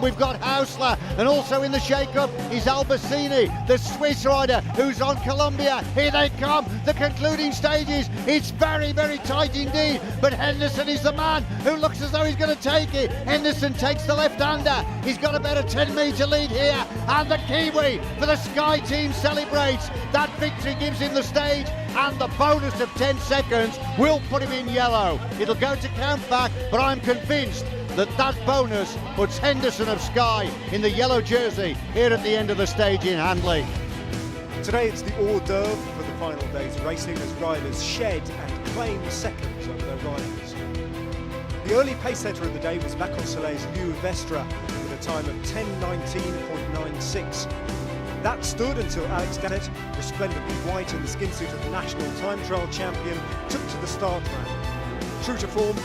we've got Hausler, and also in the shake-up is Albacini, the Swiss rider who's on Colombia. Here they come, the concluding stages. It's very, very tight indeed, but Henderson is the man who looks as though he's going to take it. Henderson takes the left-hander. He's got about a 10-metre lead here, and the Kiwi for the Sky team celebrates. That victory gives him the stage, and the bonus of 10 seconds will put him in yellow. It'll go to count back, but I'm convinced that bonus puts Henderson of Sky in the yellow jersey here at the end of the stage in Handley. Today it's the hors d'oeuvre for the final days of racing as riders shed and claim seconds over their rivals. The early pace setter of the day was Vacansoleil's Liu Vestra with a time of 10:19.96. That stood until Alex Gannett, resplendently white in the skin suit of the national time trial champion, took to the start round. True to form,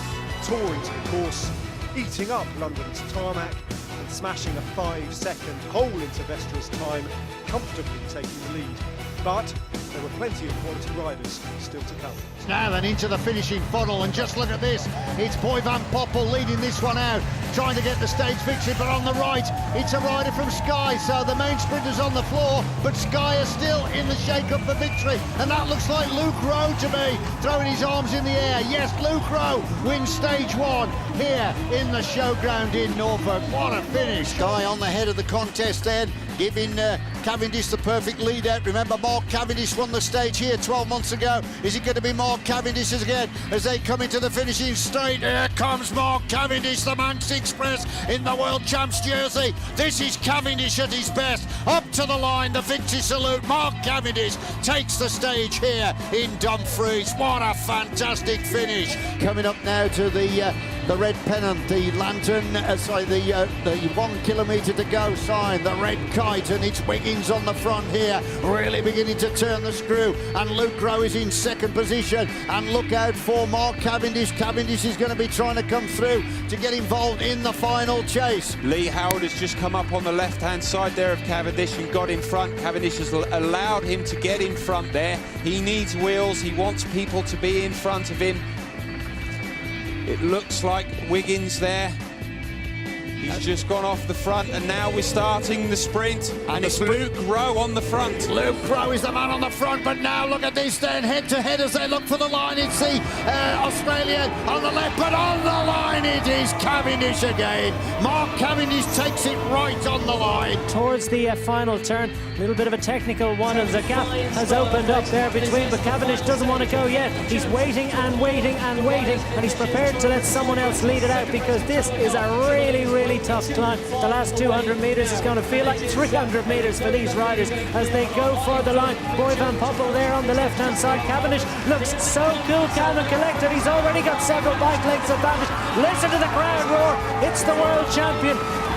tore into the course, eating up London's tarmac and smashing a 5-second hole into Vestra's time, comfortably taking the lead. But there were plenty of quality riders still to come. Now then into the finishing funnel, and just look at this. It's Boy Van Poppel leading this one out, trying to get the stage victory, but on the right, it's a rider from Sky. So the main sprinter's on the floor, but Sky is still in the shake-up for victory. And that looks like Luke Rowe to me, throwing his arms in the air. Yes, Luke Rowe wins stage one here in the showground in Norfolk. What a finish. Sky on the head of the contest then, giving Cavendish the perfect lead out. Remember, Mark Cavendish won the stage here 12 months ago. Is it going to be Mark Cavendish again as they come into the finishing straight? Here comes Mark Cavendish, the Manx Express in the World Champs jersey. This is Cavendish at his best. Up to the line, the victory salute. Mark Cavendish takes the stage here in Dumfries. What a fantastic finish. Coming up now to the red pennant, the lantern, the 1 kilometre to go sign, the red kite, and it's Wiggins on the front here, really beginning to turn the screw, and Luke Rowe is in second position, and look out for Mark Cavendish. Cavendish is going to be trying to come through to get involved in the final chase. Lee Howard has just come up on the left-hand side there of Cavendish and got in front. Cavendish has allowed him to get in front there. He needs wheels, he wants people to be in front of him. It looks like Wiggins there. He's just gone off the front, and now we're starting the sprint, and it's Luke Rowe on the front. Luke Rowe is the man on the front, but now look at this then, head-to-head as they look for the line. It's the Australian on the left, but on the line it is Cavendish again. Mark Cavendish takes it right on the line. Towards the final turn, a little bit of a technical one, and the gap has opened up there between, but Cavendish doesn't want to go yet. He's waiting and waiting and waiting, and he's prepared to let someone else lead it out, because this is a really, really tough climb. The last 200 metres is going to feel like 300 metres for these riders as they go for the line. Boy Van Poppel there on the left-hand side. Cavendish looks so cool, calm and collected. He's already got several bike lengths advantage. Listen to the crowd roar. It's the world champion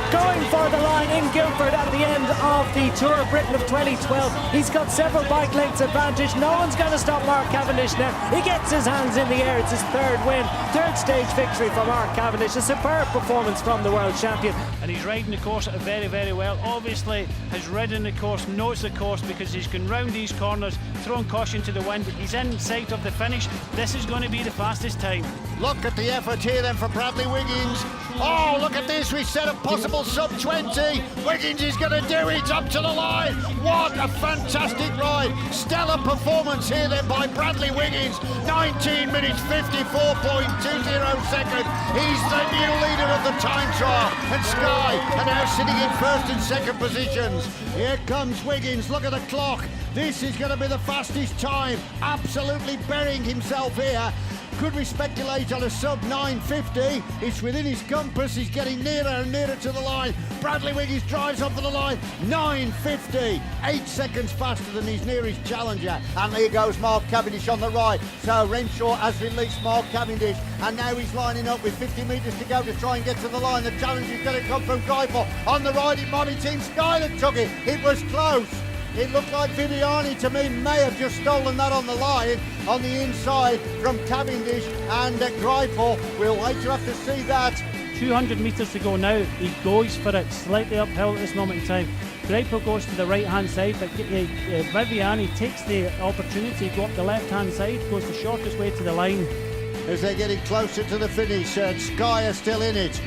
going for the line in Guildford at the end of the Tour of Britain of 2012. He's got several bike lengths advantage. No one's going to stop Mark Cavendish now. He gets his hands in the air. It's his third win, third stage victory for Mark Cavendish. A superb performance from the world champion. And he's riding the course very, very well. Obviously has ridden the course, knows the course, because he's gone round these corners, throwing caution to the wind. He's in sight of the finish. This is going to be the fastest time. Look at the effort here then for Bradley Wiggins. Oh, look at this. We set a possible sub-20. Wiggins is going to do it up to the line. What a fantastic ride. Stellar performance here then by Bradley Wiggins. 19 minutes 54.20 seconds. He's the new leader of the time trial. And Sky are now sitting in first and second positions. Here comes Wiggins. Look at the clock. This is going to be the fastest time. Absolutely burying himself here. Could we speculate on a sub 950? It's within his compass. He's getting nearer and nearer to the line. Bradley Wiggins drives up to the line. 950, 8 seconds faster than his nearest challenger. And there goes Mark Cavendish on the right. So Renshaw has released Mark Cavendish, and now he's lining up with 50 metres to go to try and get to the line. The challenge is going to come from Greipel. On the right, it might be Team Sky that took it. It was close. It looked like Viviani to me may have just stolen that on the line on the inside from Cavendish and Greipel. We'll wait to have to see that. 200 metres to go now. He goes for it, slightly uphill at this moment in time. Greipel goes to the right-hand side, but Viviani takes the opportunity to go up the left-hand side, goes the shortest way to the line. As they're getting closer to the finish, Sky are still in it.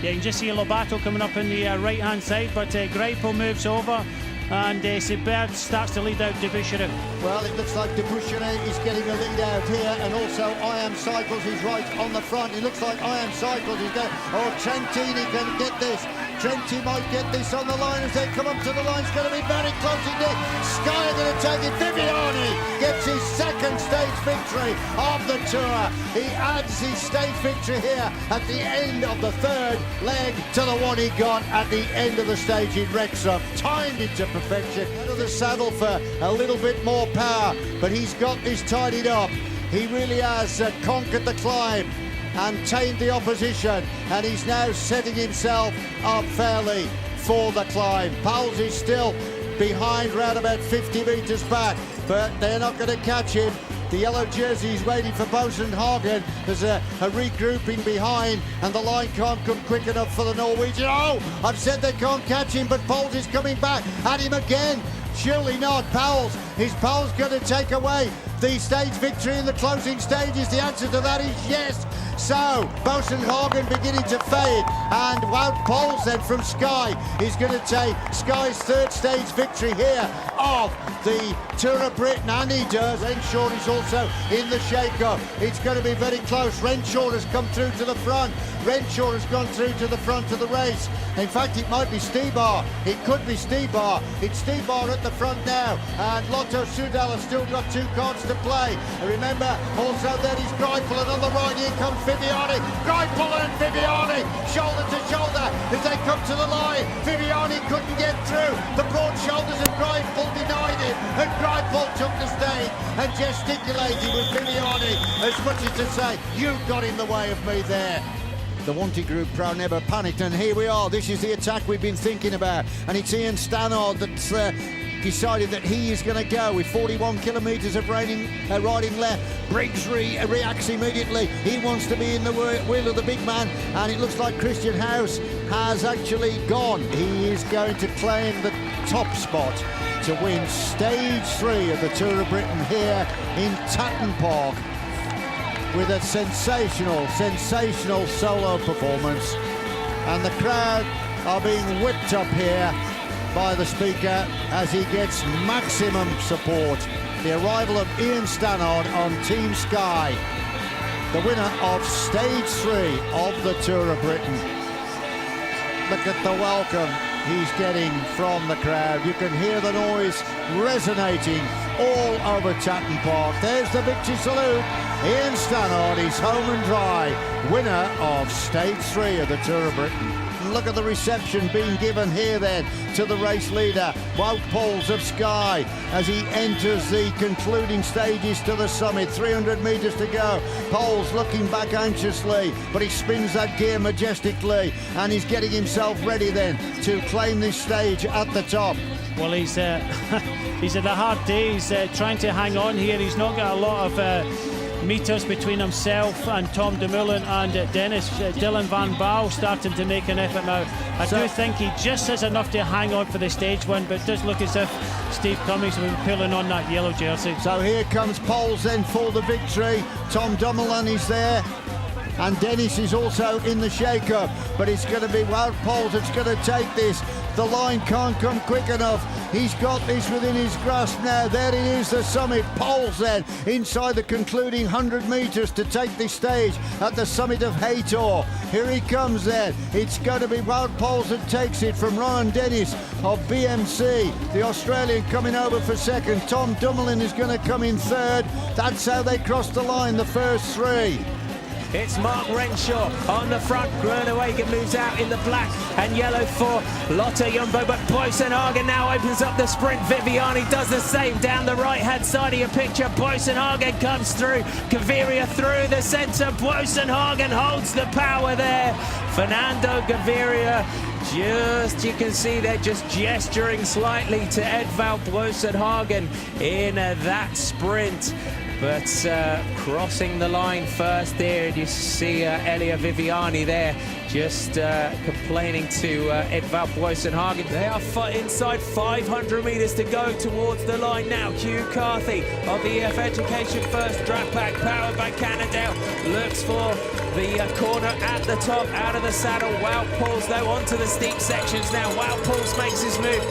Yeah, you can just see Lobato coming up in the right-hand side, but Greipel moves over, and Sebert starts to lead out Debusseret. Well, it looks like Debusseret is getting a lead out here, and also I Am Cycles is right on the front. It looks like I Am Cycles is going. Oh, Trentini can get this. Trenti might get this on the line as they come up to the line. It's going to be very close indeed. Sky are going to take it. Viviani gets his second stage victory of the tour. He adds his stage victory here at the end of the third leg to the one he got at the end of the stage in Wrexham. Timed it to perfection. Out of the saddle for a little bit more power, but he's got this tidied up. He really has conquered the climb and tamed the opposition, and he's now setting himself up fairly for the climb. Powles is still behind, round about 50 metres back, but they're not going to catch him. The yellow jersey is waiting for Boasson Hagen. There's a regrouping behind, and the line can't come quick enough for the Norwegian. Oh, I've said they can't catch him, but Powles is coming back at him again. Surely not. Powles. Is Powles going to take away the stage victory in the closing stages? The answer to that is yes. So, Boasson Hagen beginning to fade, and Wout Poels then from Sky is going to take Sky's third stage victory here of the Tour of Britain, and he does. Renshaw is also in the shake-up. It's going to be very close. Renshaw has come through to the front. Renshaw has gone through to the front of the race. In fact, it might be Stibar. It could be Stibar. It's Stibar at the front now, and Lotto Soudal has still got two cards to play. And remember, also there is Greipel, and on the right here comes Viviani. Greipel and Viviani, shoulder to shoulder as they come to the line. Viviani couldn't get through. The broad shoulders of Greipel denied it, and Greipel took the stage and gesticulated with Viviani as much as to say, you got in the way of me there. The Wanty Group Pro never panicked, and here we are. This is the attack we've been thinking about, and it's Ian Stannard that's decided that he is going to go with 41 kilometres of riding left. Briggs reacts immediately. He wants to be in the wheel of the big man, and it looks like Christian House has actually gone. He is going to claim the top spot to win stage 3 of the Tour of Britain here in Tatton Park, with a sensational solo performance, and the crowd are being whipped up here by the speaker as he gets maximum support. The arrival of Ian Stannard on Team Sky, the winner of stage 3 of the Tour of Britain. Look at the welcome he's getting from the crowd. You can hear the noise resonating all over Tatton Park. There's the victory salute. Ian Stannard is home and dry, winner of stage 3 of the Tour of Britain. Look at the reception being given here then to the race leader, Wout Poels of Sky, as he enters the concluding stages to the summit. 300 metres to go. Poels looking back anxiously, but he spins that gear majestically, and he's getting himself ready then to claim this stage at the top. Well, he's had a hard day. He's trying to hang on here. He's not got a lot of metres between himself and Tom Dumoulin and Dennis. Dylan van Baal starting to make an effort now. I do think he just has enough to hang on for the stage win, but it does look as if Steve Cummings will be pulling on that yellow jersey. So here comes Poels then for the victory. Tom Dumoulin is there, and Dennis is also in the shake-up, but it's going to be Wout Poels that's going to take this. The line can't come quick enough. He's got this within his grasp now. There it is, the summit. Poels then inside the concluding 100 metres to take this stage at the summit of Haytor. Here he comes then. It's going to be Wout Poels that takes it from Ryan Dennis of BMC. The Australian coming over for second. Tom Dumoulin is going to come in third. That's how they cross the line, the first 3. It's Mark Renshaw on the front. Groenewegen moves out in the black and yellow for Lotto Jumbo, but Boasson Hagen now opens up the sprint. Viviani does the same down the right-hand side of your picture. Boasson Hagen comes through. Gaviria through the centre. Boasson Hagen holds the power there. Fernando Gaviria just, you can see they're just gesturing slightly to Edvald Boasson Hagen in that sprint. But crossing the line first there, and you see Elia Viviani there just complaining to Edvald Boasson Hagen. They are inside 500 metres to go towards the line now. Hugh Carthy of the EF Education First Draft Pack, powered by Cannondale, looks for the corner at the top, out of the saddle. Wout Poels, though, onto the steep sections now. Wout Poels makes his move.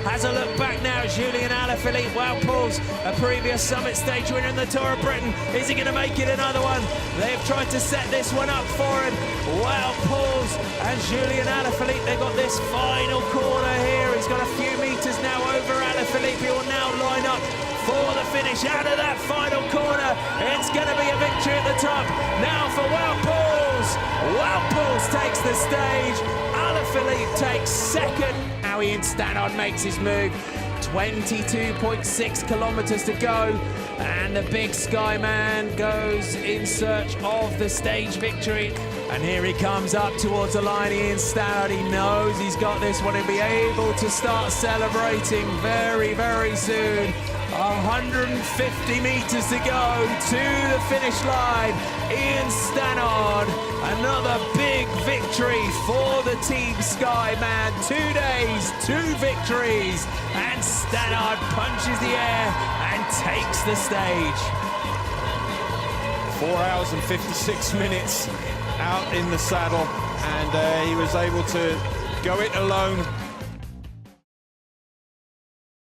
Has a look back now, Julian Alaphilippe. Wout Poels, a previous summit stage winner in the Tour of Britain. Is he going to make it another one? They've tried to set this one up for him. Wout Poels and Julian Alaphilippe, they've got this final corner here. He's got a few metres now over Alaphilippe. He will now line up for the finish out of that final corner. It's going to be a victory at the top. Now for Wout Poels. Wout Poels takes the stage. Alaphilippe takes second. Now Ian Stannard makes his move. 22.6 kilometres to go. And the big Sky Man goes in search of the stage victory. And here he comes up towards the line, Ian Stannard. He knows he's got this one. He'll be able to start celebrating very, very soon. 150 metres to go to the finish line. Ian Stannard, another big victory for the Team Sky Man. 2 days, 2 victories, and Stannard punches the air and takes the stage. 4 hours and 56 minutes out in the saddle, and he was able to go it alone